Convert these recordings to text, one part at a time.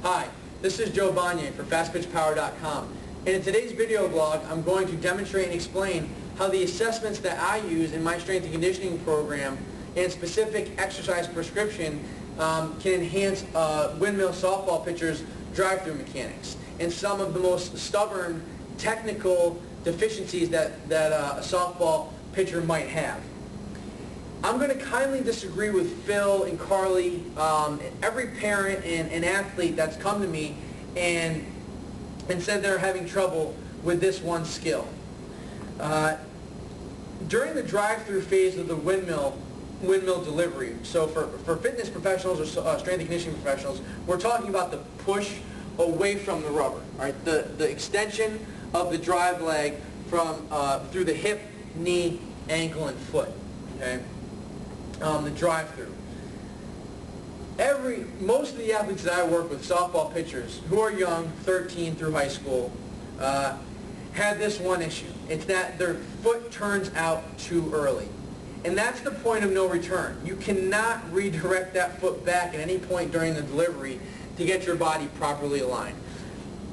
Hi, this is Joe Banye for FastPitchPower.com, and in today's video blog I'm going to demonstrate and explain how the assessments that I use in my strength and conditioning program and specific exercise prescription can enhance windmill softball pitchers' drive-through mechanics and some of the most stubborn technical deficiencies that a softball pitcher might have. I'm going to kindly disagree with Phil and Carly, every parent and athlete that's come to me and said they're having trouble with this one skill. During the drive-through phase of the windmill delivery, so for fitness professionals or strength and conditioning professionals, we're talking about the push away from the rubber, right? The extension of the drive leg from through the hip, knee, ankle, and foot. Okay. The drive-through. Most of the athletes that I work with, softball pitchers, who are young, 13 through high school, have this one issue. It's that their foot turns out too early. And that's the point of no return. You cannot redirect that foot back at any point during the delivery to get your body properly aligned.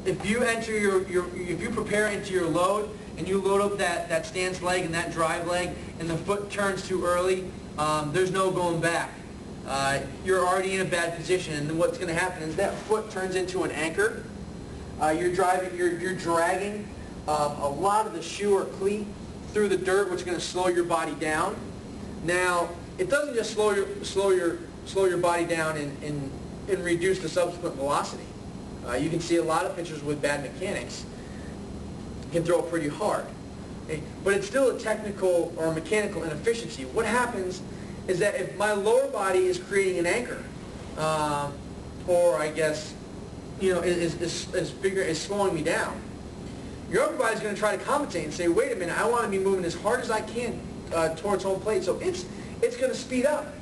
If you enter if you prepare into your load and you load up that stance leg and that drive leg and the foot turns too early, there's no going back. You're already in a bad position, and then what's going to happen is that foot turns into an anchor. You're dragging a lot of the shoe or cleat through the dirt, which is going to slow your body down. Now, it doesn't just slow your body down and reduce the subsequent velocity. You can see a lot of pitchers with bad mechanics can throw it pretty hard. Okay? But it's still a technical or mechanical inefficiency. What happens is that if my lower body is creating an anchor, or I guess, is slowing me down, your upper body is going to try to compensate and say, wait a minute, I want to be moving as hard as I can towards home plate. So it's going to speed up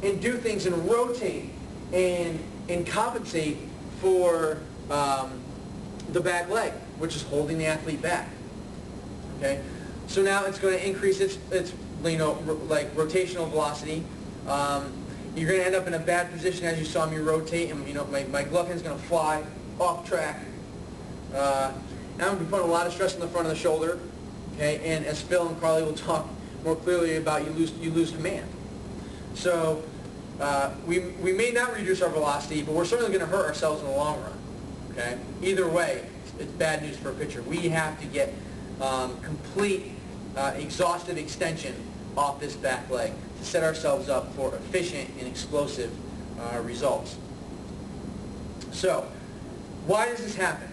and do things and rotate and compensate for the back leg, which is holding the athlete back. Okay, so now it's going to increase its like rotational velocity. You're going to end up in a bad position as you saw me rotate, and my glove hand's going to fly off track. Now I'm going to be putting a lot of stress on the front of the shoulder. Okay, and as Phil and Carly will talk more clearly about, you lose command. So we may not reduce our velocity, but we're certainly going to hurt ourselves in the long run. Okay, either way, it's bad news for a pitcher. We have to get complete exhaustive extension off this back leg to set ourselves up for efficient and explosive results. So, why does this happen?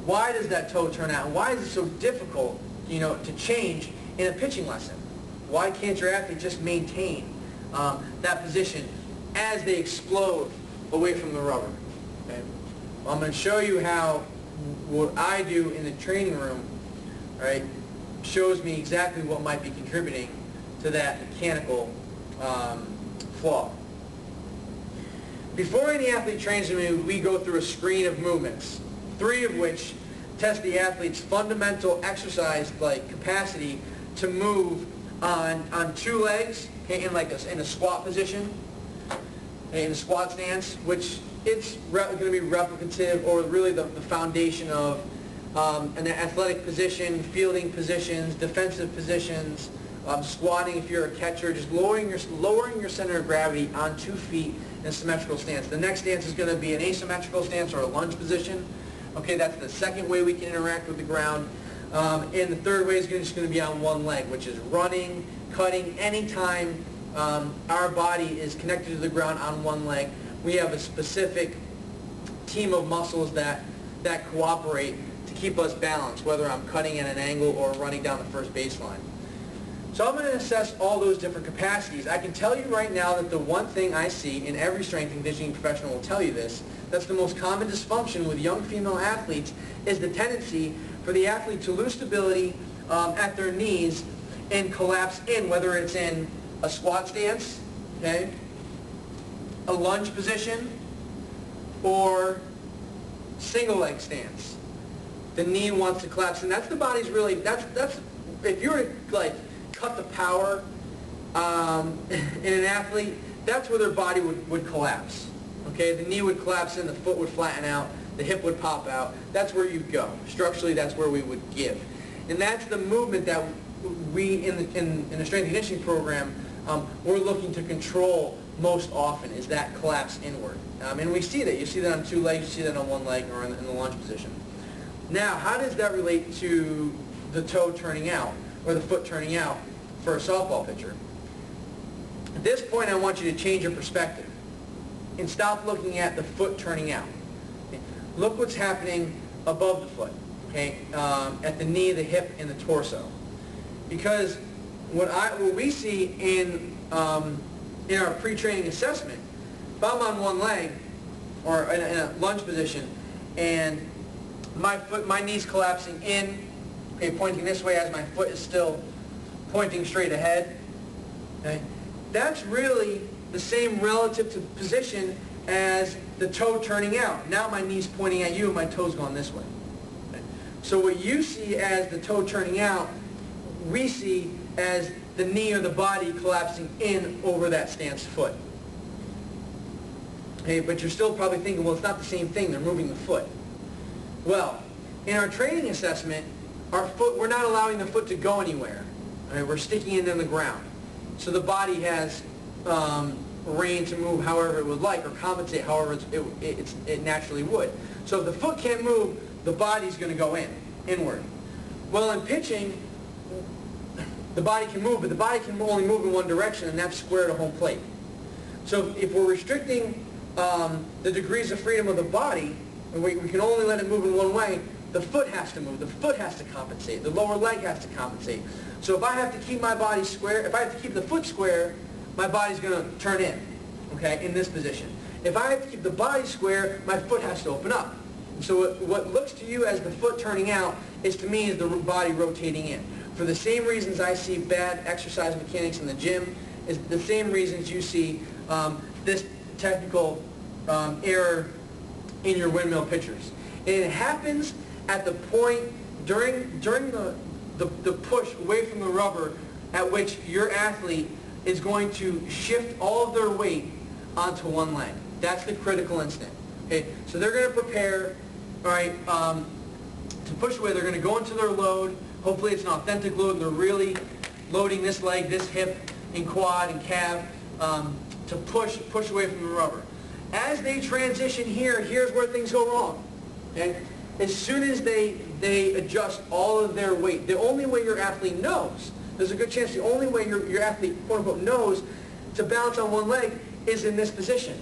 Why does that toe turn out? Why is it so difficult, to change in a pitching lesson? Why can't your athlete just maintain that position as they explode away from the rubber? Okay? Well, I'm going to show you how what I do in the training room, right, shows me exactly what might be contributing to that mechanical flaw. Before any athlete trains with me, we go through a screen of movements, 3 of which test the athlete's fundamental exercise-like capacity to move on 2 legs, okay, in a squat position, okay, in a squat stance, which it's going to be replicative, or really the foundation of an athletic position, fielding positions, defensive positions, squatting if you're a catcher, just lowering your center of gravity on 2 feet in a symmetrical stance. The next stance is going to be an asymmetrical stance or a lunge position. Okay, that's the second way we can interact with the ground. And the third way is just going to be on 1 leg, which is running, cutting. Anytime our body is connected to the ground on 1 leg, we have a specific team of muscles that cooperate to keep us balanced, whether I'm cutting at an angle or running down the first baseline. So I'm going to assess all those different capacities. I can tell you right now that the one thing I see, and every strength and conditioning professional will tell you this, that's the most common dysfunction with young female athletes, is the tendency for the athlete to lose stability at their knees and collapse in, whether it's in a squat stance, okay, a lunge position, or single leg stance. The knee wants to collapse, and that's the body's really, that's if you were to cut the power in an athlete, that's where their body would collapse. Okay. Okay, the knee would collapse in, the foot would flatten out, the hip would pop out. That's where you go. Structurally, that's where we would give. And that's the movement that we, in the strength and conditioning program, we're looking to control most often, is that collapse inward. And we see that. You see that on two legs, you see that on one leg, or in the lunge position. Now, how does that relate to the toe turning out, or the foot turning out for a softball pitcher? At this point, I want you to change your perspective and stop looking at the foot turning out. Okay? Look what's happening above the foot, okay? At the knee, the hip, and the torso. Because what we see in our pre-training assessment, if I'm on one leg or in a lunge position and my knee's collapsing in, okay, pointing this way as my foot is still pointing straight ahead, okay, that's really the same relative to position as the toe turning out. Now my knee's pointing at you and my toe's going this way. Okay? So what you see as the toe turning out, we see as the knee or the body collapsing in over that stance foot. Okay, but you're still probably thinking, well, it's not the same thing, they're moving the foot. Well, in our training assessment, we're not allowing the foot to go anywhere. Right? We're sticking it in the ground. So the body has rein to move however it would like, or compensate however it naturally would. So if the foot can't move, the body's going to go inward. Well, in pitching, the body can move, but the body can only move in one direction, and that's square to home plate. So if we're restricting the degrees of freedom of the body, and we can only let it move in one way, the foot has to move, the foot has to compensate, the lower leg has to compensate. So if I have to keep my body square, if I have to keep the foot square, my body's going to turn in, okay, in this position. If I have to keep the body square, my foot has to open up. So what looks to you as the foot turning out is to me is the body rotating in. For the same reasons I see bad exercise mechanics in the gym, is the same reasons you see this technical error in your windmill pitchers. And it happens at the point during the push away from the rubber at which your athlete is going to shift all of their weight onto one leg. That's the critical instant. Okay, so they're going to prepare, all right, to push away. They're going to go into their load. Hopefully it's an authentic load, and they're really loading this leg, this hip, and quad, and calf to push away from the rubber. As they transition here, here's where things go wrong. Okay? As soon as they adjust all of their weight, the only way your athlete knows, there's a good chance the only way your athlete, quote unquote, knows to balance on one leg is in this position,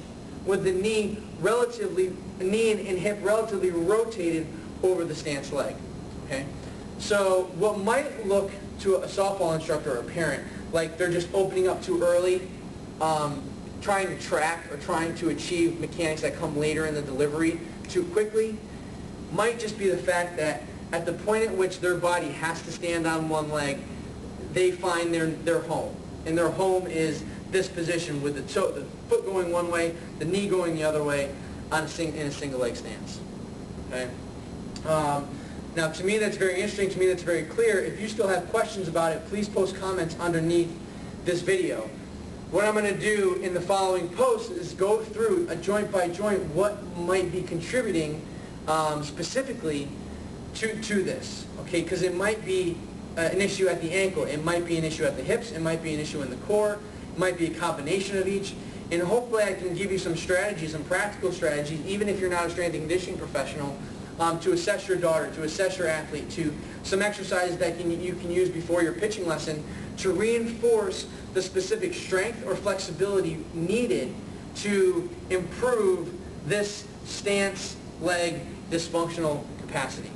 with the knee and hip relatively rotated over the stance leg. Okay? So what might look to a softball instructor or a parent like they're just opening up too early, trying to track or trying to achieve mechanics that come later in the delivery too quickly, might just be the fact that at the point at which their body has to stand on one leg, they find their home. And their home is this position with the foot going one way, the knee going the other way in a single leg stance. Okay? Now, to me, that's very interesting. To me, that's very clear. If you still have questions about it, please post comments underneath this video. What I'm going to do in the following post is go through joint by joint what might be contributing specifically to this. Okay, because it might be an issue at the ankle, it might be an issue at the hips, it might be an issue in the core, it might be a combination of each, and hopefully I can give you some strategies, some practical strategies, even if you're not a strength and conditioning professional, to assess your daughter, to assess your athlete, to some exercises that you can use before your pitching lesson to reinforce the specific strength or flexibility needed to improve this stance leg dysfunctional capacity.